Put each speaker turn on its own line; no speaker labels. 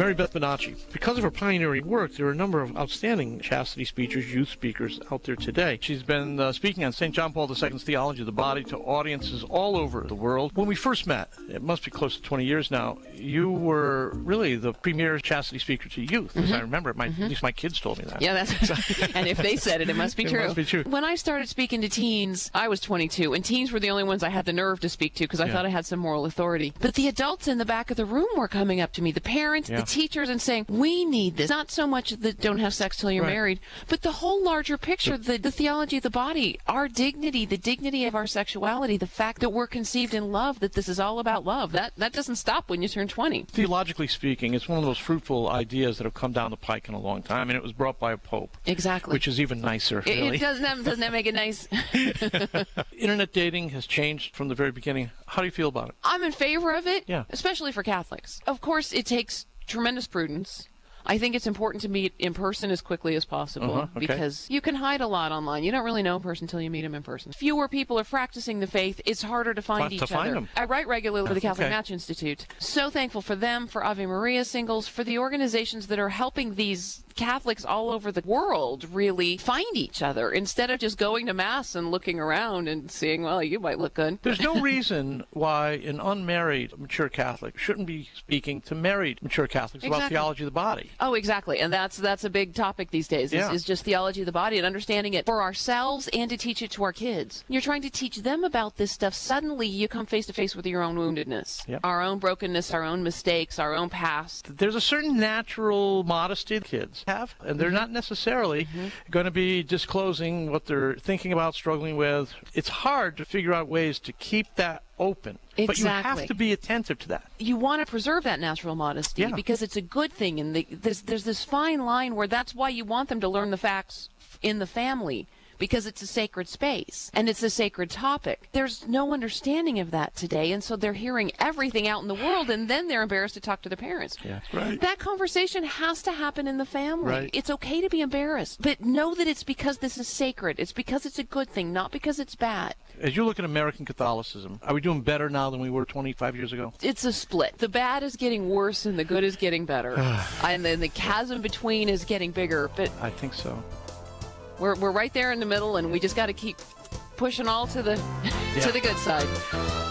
Marybeth Bonacci. Because of her pioneering work, there are a number of outstanding chastity speakers, youth speakers out there today. She's been speaking on St. John Paul II's Theology of the Body to audiences all over the world. When we first met, it must be close to 20 years now, you were really the premier chastity speaker to youth, as I remember. At least my kids told me that.
Yeah, that's and if they said it, it must be true.
It must be true.
When I started speaking to teens, I was 22, and teens were the only ones I had the nerve to speak to because I thought I had some moral authority. But the adults in the back of the room were coming up to me, the parents, the teachers, and saying, we need this. Not so much that don't have sex till you're married, but the whole larger picture, the theology of the body, our dignity, the dignity of our sexuality, the fact that we're conceived in love, that this is all about love. That doesn't stop when you turn 20.
Theologically speaking, it's one of those fruitful ideas that have come down the pike in a long time, and it was brought by a pope.
Exactly.
Which is even nicer, really.
It doesn't that make it nice?
Internet dating has changed from the very beginning. How do you feel about it?
I'm in favor of it,
Yeah.
especially for Catholics. Of course, it takes tremendous prudence. I think it's important to meet in person as quickly as possible because you can hide a lot online. You don't really know a person until you meet them in person. Fewer people are practicing the faith. It's harder to find each other.
Them.
I write regularly with the Catholic Match Institute. So thankful for them, for Ave Maria singles, for the organizations that are helping these Catholics all over the world really find each other instead of just going to Mass and looking around and seeing, well, you might look good.
There's no reason why an unmarried mature Catholic shouldn't be speaking to married mature Catholics about theology of the body.
Oh, exactly. And that's a big topic these days, is just theology of the body and understanding it for ourselves and to teach it to our kids. You're trying to teach them about this stuff. Suddenly you come face to face with your own woundedness, our own brokenness, our own mistakes, our own past.
There's a certain natural modesty kids have, and they're not necessarily going to be disclosing what they're thinking about, struggling with. It's hard to figure out ways to keep that open.
Exactly.
But you have to be attentive to that.
You want to preserve that natural modesty because it's a good thing. And there's this fine line where that's why you want them to learn the facts in the family, because it's a sacred space and it's a sacred topic. There's no understanding of that today, and so they're hearing everything out in the world, and then they're embarrassed to talk to their parents.
Yeah, right.
That conversation has to happen in the family.
Right.
It's okay to be embarrassed, but know that it's because this is sacred. It's because it's a good thing, not because it's bad.
As you look at American Catholicism, are we doing better now than we were 25 years ago?
It's a split. The bad is getting worse and the good is getting better. And then the chasm between is getting bigger. But
I think so.
We're right there in the middle, and we just got to keep pushing all to the to the good side.